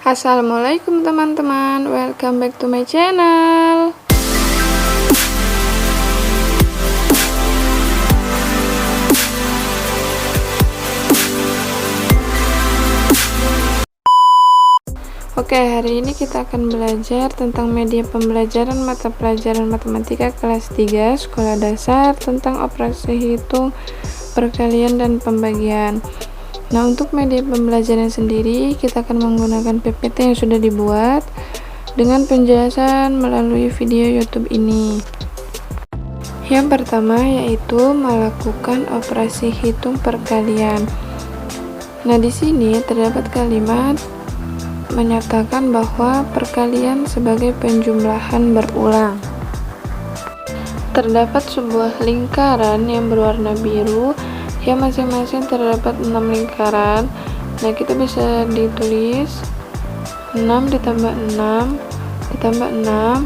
Assalamualaikum teman-teman, welcome back to my channel. Oke, hari ini kita akan belajar tentang media pembelajaran mata pelajaran matematika kelas 3 sekolah dasar tentang operasi hitung, perkalian, dan pembagian. Nah, untuk media pembelajaran sendiri kita akan menggunakan PPT yang sudah dibuat dengan penjelasan melalui video YouTube ini. Yang pertama yaitu melakukan operasi hitung perkalian. Nah, di sini terdapat kalimat menyatakan bahwa perkalian sebagai penjumlahan berulang. Terdapat sebuah lingkaran yang berwarna biru yang masing-masing terdapat 6 lingkaran. Nah, kita bisa ditulis 6 ditambah 6 ditambah 6.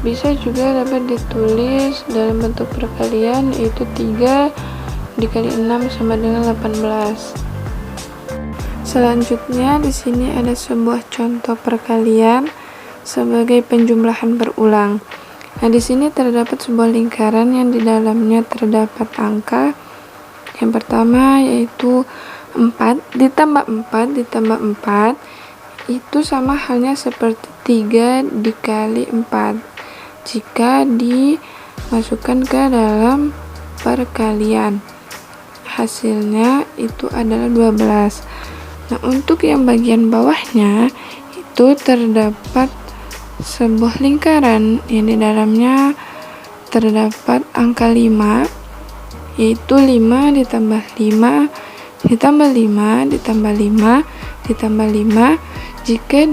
Bisa juga dapat ditulis dalam bentuk perkalian, yaitu 3 dikali 6 sama dengan 18. Selanjutnya di sini ada sebuah contoh perkalian sebagai penjumlahan berulang. Nah, di sini terdapat sebuah lingkaran yang di dalamnya terdapat angka. Yang pertama yaitu 4 ditambah 4 ditambah 4 itu sama halnya seperti 3 dikali 4 jika dimasukkan ke dalam perkalian. Hasilnya itu adalah 12. Nah, untuk yang bagian bawahnya itu terdapat sebuah lingkaran yang di dalamnya terdapat angka 5, yaitu 5 ditambah 5 ditambah 5 ditambah 5 ditambah 5. Jika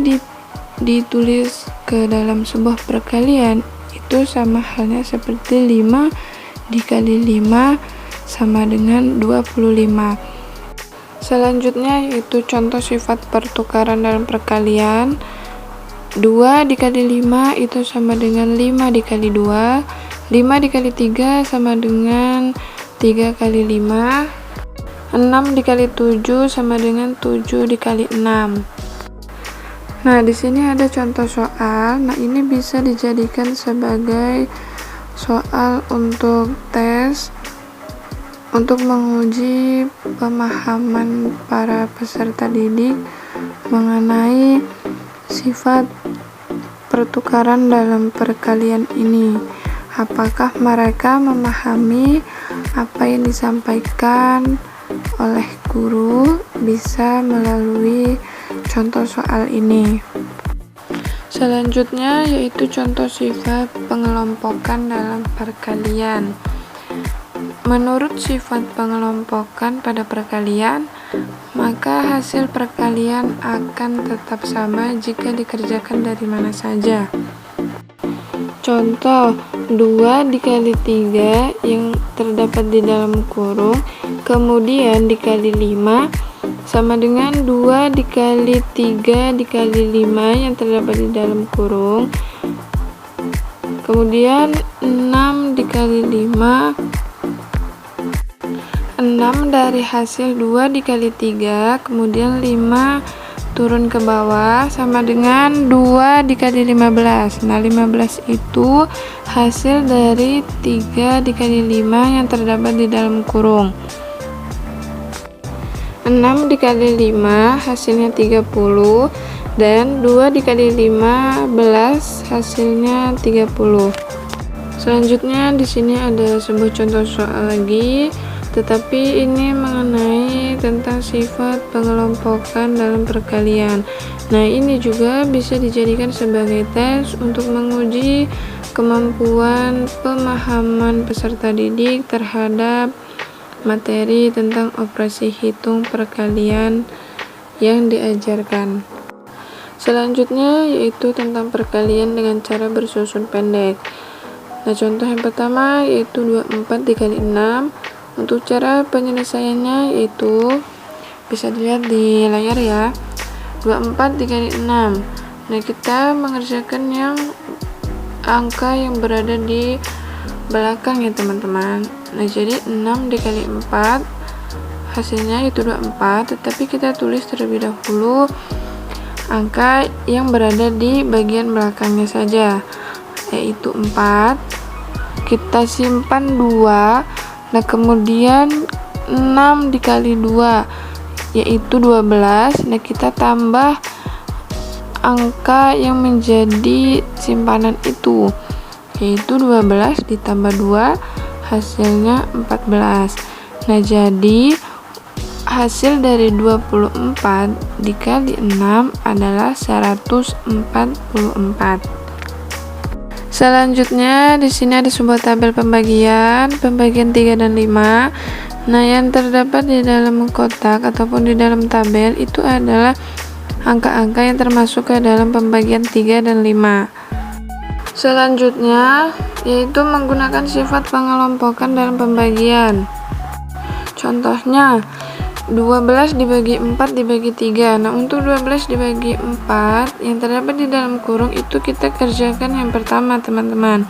ditulis ke dalam sebuah perkalian itu sama halnya seperti 5 dikali 5 sama dengan 25. Selanjutnya yaitu contoh sifat pertukaran dalam perkalian. 2 dikali 5 itu sama dengan 5 dikali 2. 5 dikali 3 sama dengan 3 kali 5. 6 dikali 7 sama dengan 7 dikali 6. Nah, di sini ada contoh soal. Nah, ini bisa dijadikan sebagai soal untuk tes untuk menguji pemahaman para peserta didik mengenai sifat pertukaran dalam perkalian ini. Apakah mereka memahami apa yang disampaikan oleh guru bisa melalui contoh soal ini. Selanjutnya yaitu contoh sifat pengelompokan dalam perkalian. Menurut sifat pengelompokan pada perkalian, maka hasil perkalian akan tetap sama jika dikerjakan dari mana saja. Contoh 2 dikali 3 yang terdapat di dalam kurung, kemudian dikali 5 sama dengan 2 dikali 3 dikali 5 yang terdapat di dalam kurung, kemudian 6 dikali 5. 6 dari hasil 2 dikali 3, kemudian 5 turun ke bawah sama dengan 2 dikali 15. Nah, 15 itu hasil dari 3 dikali 5 yang terdapat di dalam kurung. 6 dikali 5 hasilnya 30 dan 2 dikali 15 hasilnya 30. Selanjutnya di sini ada sebuah contoh soal lagi, tetapi ini mengenai tentang sifat pengelompokan dalam perkalian. Nah, ini juga bisa dijadikan sebagai tes untuk menguji kemampuan pemahaman peserta didik terhadap materi tentang operasi hitung perkalian yang diajarkan. Selanjutnya yaitu tentang perkalian dengan cara bersusun pendek. Nah, contoh yang pertama yaitu 24 dikali 6. Untuk cara penyelesaiannya yaitu bisa dilihat di layar ya. 24 dikali 6. Nah, kita mengerjakan yang angka yang berada di belakang ya teman-teman. Nah, jadi 6 dikali 4 hasilnya itu 24, tetapi kita tulis terlebih dahulu angka yang berada di bagian belakangnya saja, yaitu 4. Kita simpan 2. Nah, kemudian 6 dikali 2 yaitu 12. Nah, kita tambah angka yang menjadi simpanan itu, yaitu 12 ditambah 2 hasilnya 14. Nah, jadi hasil dari 24 dikali 6 adalah 144. Selanjutnya di sini ada sebuah tabel pembagian 3 dan 5. Nah, yang terdapat di dalam kotak ataupun di dalam tabel itu adalah angka-angka yang termasuk ke dalam pembagian 3 dan 5. Selanjutnya yaitu menggunakan sifat pengelompokan dalam pembagian. Contohnya 12 dibagi 4 dibagi 3. Nah, untuk 12 dibagi 4 yang terdapat di dalam kurung itu kita kerjakan yang pertama, teman-teman.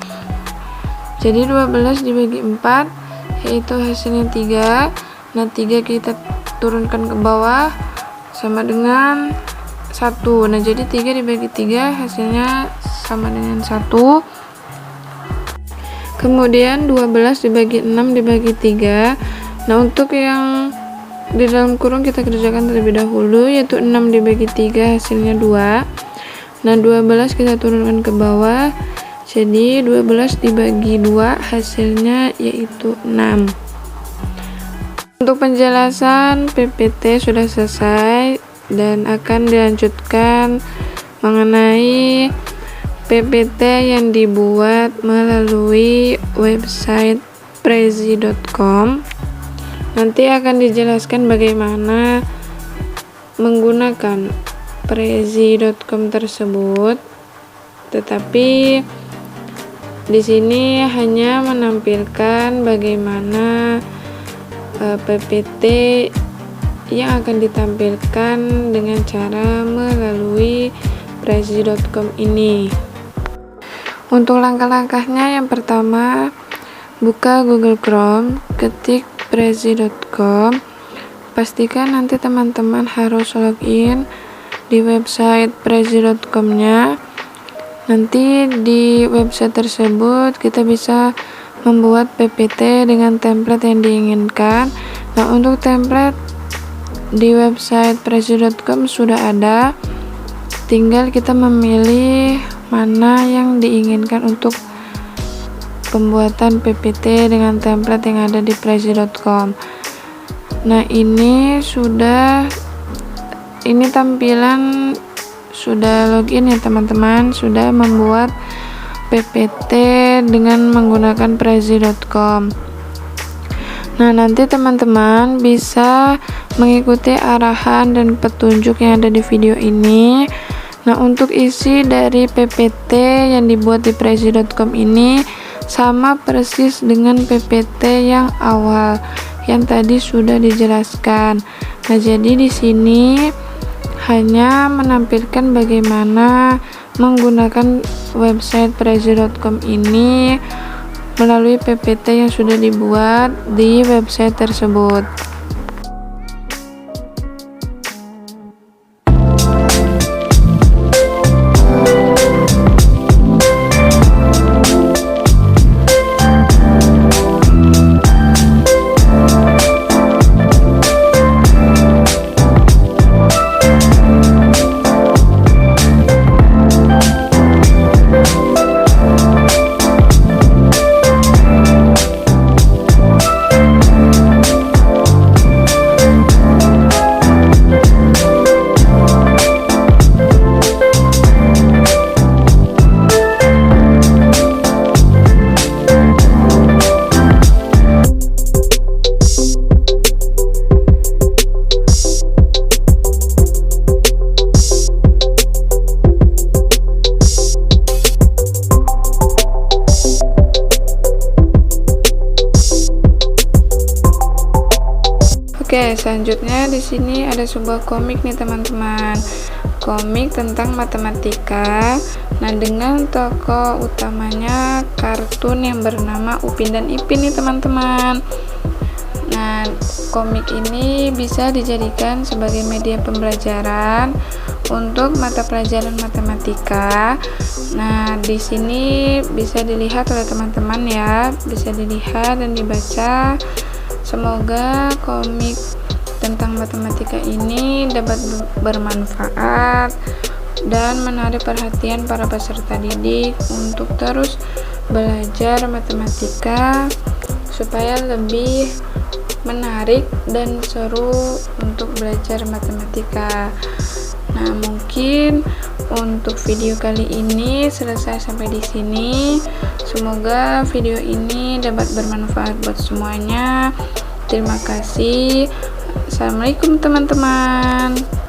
Jadi 12 dibagi 4 yaitu hasilnya 3. Nah, 3 kita turunkan ke bawah sama dengan 1. Nah, jadi 3 dibagi 3 hasilnya sama dengan 1. Kemudian 12 dibagi 6 dibagi 3. Nah, untuk yang di dalam kurung kita kerjakan terlebih dahulu, yaitu 6 dibagi 3 hasilnya 2. Nah, 12 kita turunkan ke bawah, jadi 12 dibagi 2 hasilnya yaitu 6. Untuk penjelasan PPT sudah selesai dan akan dilanjutkan mengenai PPT yang dibuat melalui website prezi.com. Nanti akan dijelaskan bagaimana menggunakan prezi.com tersebut, tetapi di sini hanya menampilkan bagaimana PPT yang akan ditampilkan dengan cara melalui prezi.com ini. Untuk langkah-langkahnya, yang pertama, buka Google Chrome, ketik prezi.com. Pastikan nanti teman-teman harus login di website prezi.com-nya. Nanti di website tersebut kita bisa membuat PPT dengan template yang diinginkan. Nah, untuk template di website prezi.com sudah ada, tinggal kita memilih mana yang diinginkan untuk pembuatan PPT dengan template yang ada di prezi.com. Nah, ini tampilan sudah login ya teman-teman, sudah membuat PPT dengan menggunakan prezi.com. Nah, nanti teman-teman bisa mengikuti arahan dan petunjuk yang ada di video ini. Nah, untuk isi dari PPT yang dibuat di prezi.com ini sama persis dengan PPT yang awal yang tadi sudah dijelaskan. Nah, jadi di sini hanya menampilkan bagaimana menggunakan website prezi.com ini melalui PPT yang sudah dibuat di website tersebut. Oke, selanjutnya di sini ada sebuah komik nih teman-teman. Komik tentang matematika. Nah, dengan tokoh utamanya kartun yang bernama Upin dan Ipin nih teman-teman. Nah, Nah, komik ini bisa dijadikan sebagai media pembelajaran untuk mata pelajaran matematika. Nah, di sini bisa dilihat oleh teman-teman ya, bisa dilihat dan dibaca. Semoga komik tentang matematika ini dapat bermanfaat dan menarik perhatian para peserta didik untuk terus belajar matematika supaya lebih menarik dan seru untuk belajar matematika. Nah, mungkin untuk video kali ini selesai sampai di sini. Semoga video ini dapat bermanfaat buat semuanya. Terima kasih. Assalamualaikum teman-teman.